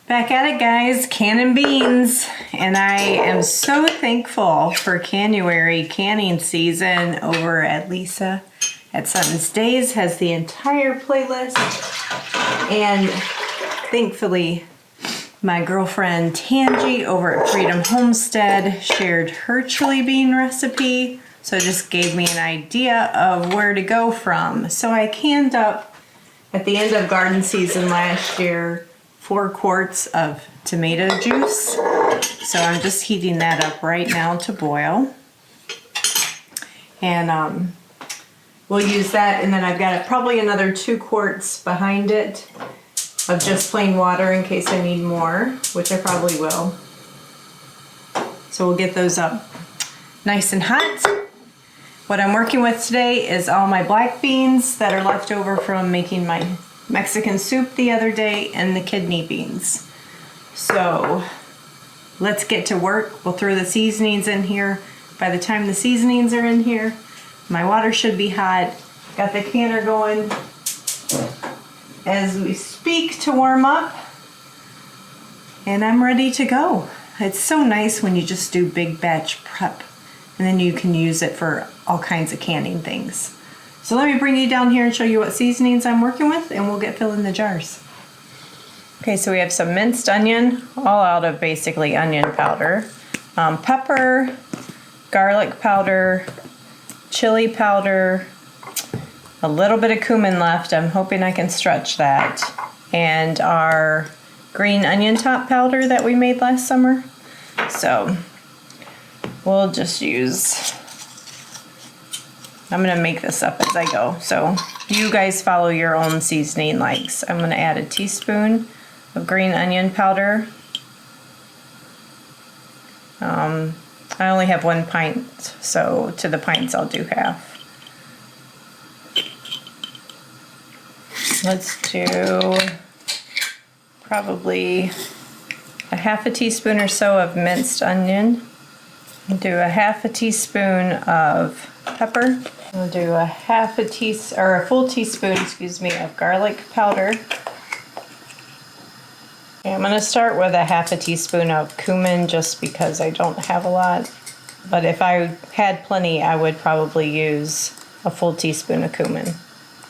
Back at it, guys, canning beans, and I am so thankful for January canning season over at Lisa at Sutton's Days. Has the entire playlist, and thankfully my girlfriend Tangi over at Freedom Homestead shared her chili bean recipe, so it just gave me an idea of where to go from. So I canned up at the end of garden season last year 4 quarts of tomato juice. So I'm just heating that up right now to boil. And we'll use that, and then I've got probably another 2 quarts behind it of just plain water in case I need more, which I probably will. So we'll get those up nice and hot. What I'm working with today is all my black beans that are left over from making my Mexican soup the other day, and the kidney beans. So let's get to work. We'll throw the seasonings in here. By the time the seasonings are in here, my water should be hot. Got the canner going as we speak to warm up, and I'm ready to go. It's so nice when you just do big batch prep, and then you can use it for all kinds of canning things. So let me bring you down here and show you what seasonings I'm working with, and we'll get filling the jars. Okay, so we have some minced onion, all out of basically onion powder, pepper, garlic powder, chili powder, a little bit of cumin left. I'm hoping I can stretch that, and our green onion top powder that we made last summer. So we'll just use, I'm gonna make this up as I go, so you guys follow your own seasoning likes. I'm gonna add a teaspoon of green onion powder. I only have 1 pint, so to the pints I'll do half. Let's do probably a half a teaspoon or so of minced onion. Do a half a teaspoon of pepper. We'll do a full teaspoon, excuse me, of garlic powder. Okay, I'm gonna start with a half a teaspoon of cumin just because I don't have a lot. But if I had plenty, I would probably use a full teaspoon of cumin.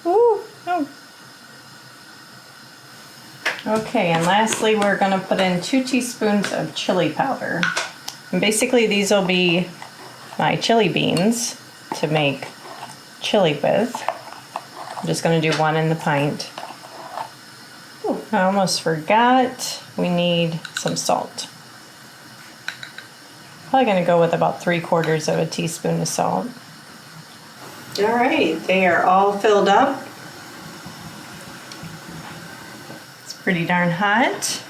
Ooh, oh. Okay, and lastly, we're gonna put in 2 teaspoons of chili powder. And basically these will be my chili beans to make chili with. I'm just going to do 1 in the pint. Ooh, I almost forgot we need some salt. Probably going to go with about 3/4 of a teaspoon of salt. All right, they are all filled up. It's pretty darn hot.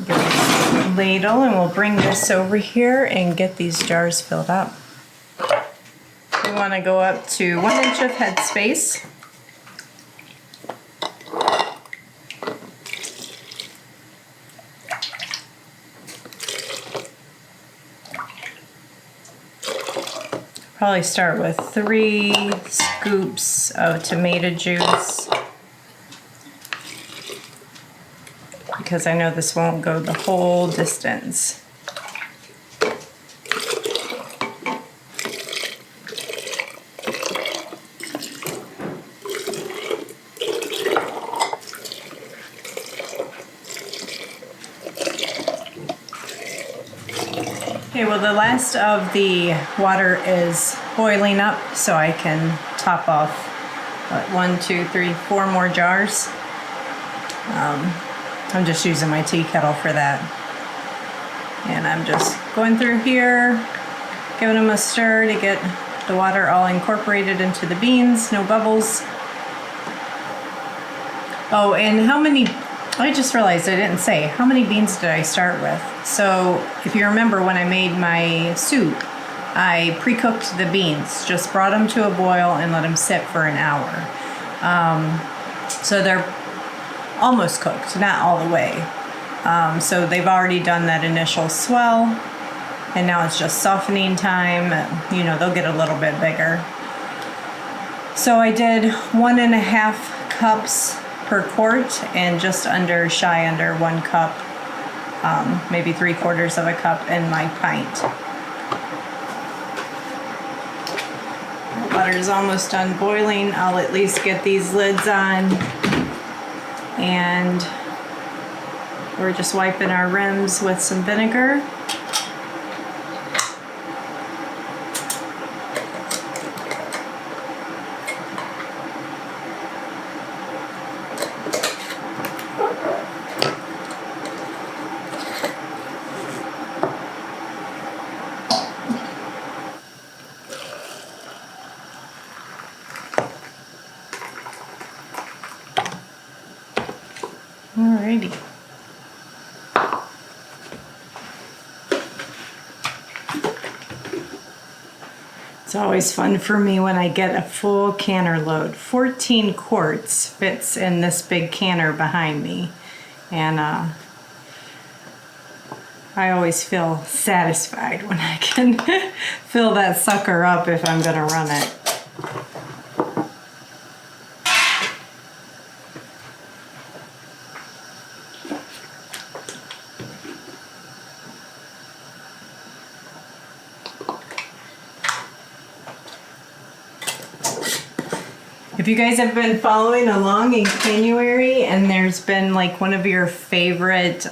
Get a ladle, and we'll bring this over here and get these jars filled up. We want to go up to 1 inch of head space. Probably start with 3 scoops of tomato juice, because I know this won't go the whole distance. Okay, well, the last of the water is boiling up, so I can top off 1, 2, 3, 4 more jars. I'm just using my tea kettle for that. And I'm just going through here, giving them a stir to get the water all incorporated into the beans, no bubbles. Oh, and how many, I just realized I didn't say, how many beans did I start with? So if you remember when I made my soup, I pre-cooked the beans, just brought them to a boil and let them sit for an hour. So they're almost cooked, not all the way. So they've already done that initial swell, and now it's just softening time. You know, they'll get a little bit bigger. So I did 1.5 cups per quart and just shy under 1 cup, maybe 3/4 of a cup in my pint. The butter's almost done boiling. I'll at least get these lids on, and we're just wiping our rims with some vinegar. Alrighty. It's always fun for me when I get a full canner load. 14 quarts fits in this big canner behind me. And I always feel satisfied when I can fill that sucker up if I'm gonna run it. If you guys have been following along in January and there's been like one of your favorite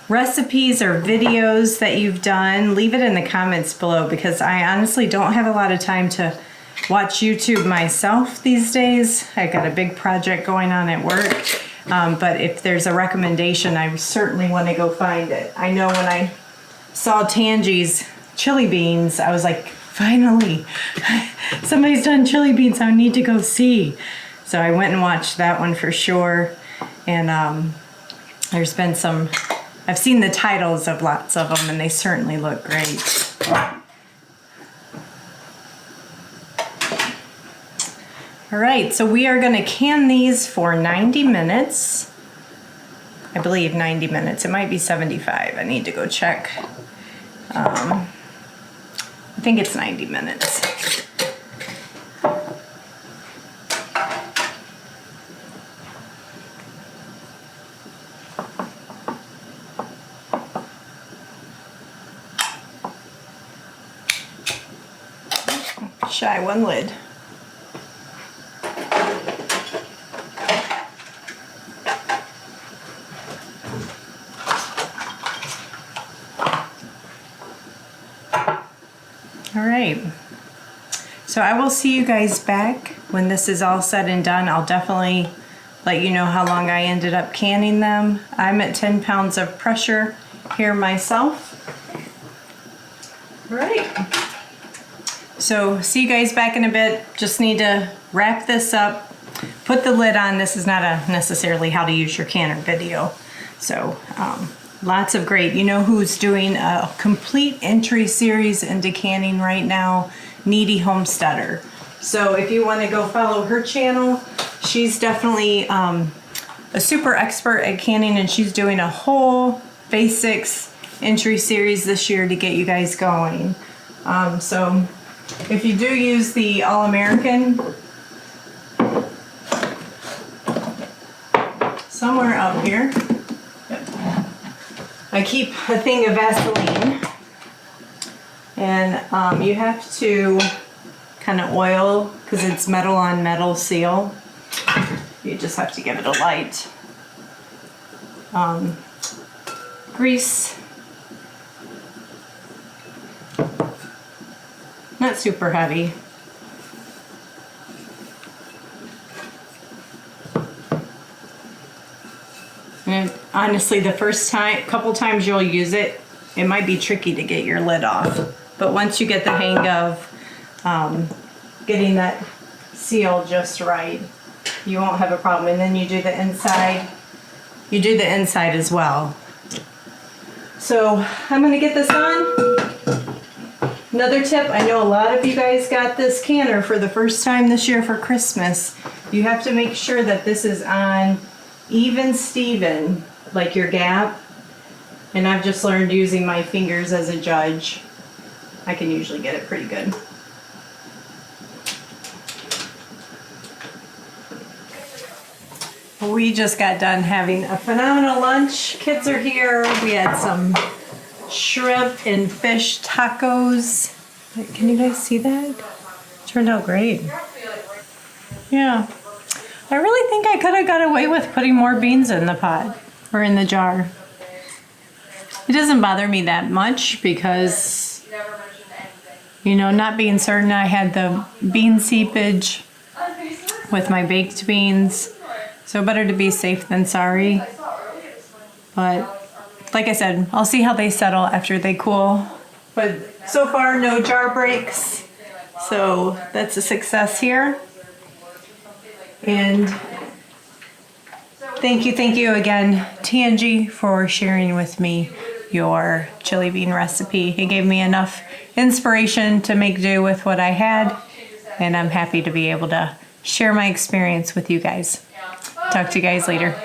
recipes or videos that you've done, leave it in the comments below, because I honestly don't have a lot of time to watch YouTube myself these days. I got a big project going on at work, but if there's a recommendation, I certainly want to go find it. I know when I saw Tangi's chili beans, I was like, finally, somebody's done chili beans I need to go see. So I went and watched that one for sure. And there's been some, I've seen the titles of lots of them and they certainly look great. All right, so we are gonna can these for 90 minutes. I believe 90 minutes, it might be 75, I need to go check. I think it's 90 minutes. Shy one lid. All right, so I will see you guys back when this is all said and done. I'll definitely let you know how long I ended up canning them. I'm at 10 pounds of pressure here myself. All right, so see you guys back in a bit. Just need to wrap this up, put the lid on. This is not a necessarily how to use your canner video. So lots of great, you know who's doing a complete entry series into canning right now? Needy Homesteader. So if you want to go follow her channel, she's definitely a super expert at canning, and she's doing a whole basics entry series this year to get you guys going. So if you do use the All-American, somewhere up here, I keep a thing of Vaseline, and you have to kind of oil, because it's metal on metal seal. You just have to give it a light grease. Not super heavy. And honestly, the first couple times you'll use it, it might be tricky to get your lid off. But once you get the hang of getting that seal just right, you won't have a problem. And then you do the inside. You do the inside as well. So I'm gonna get this on. Another tip, I know a lot of you guys got this canner for the first time this year for Christmas. You have to make sure that this is on even Steven, like your gap. And I've just learned using my fingers as a judge. I can usually get it pretty good. We just got done having a phenomenal lunch. Kids are here. We had some shrimp and fish tacos. Can you guys see that? Turned out great. Yeah. I really think I could have got away with putting more beans in the pot or in the jar. It doesn't bother me that much because, you know, not being certain, I had the bean seepage with my baked beans. So better to be safe than sorry. But like I said, I'll see how they settle after they cool. But so far, no jar breaks. So that's a success here. And thank you again, Tangi, for sharing with me your chili bean recipe. It gave me enough inspiration to make do with what I had, and I'm happy to be able to share my experience with you guys. Talk to you guys later.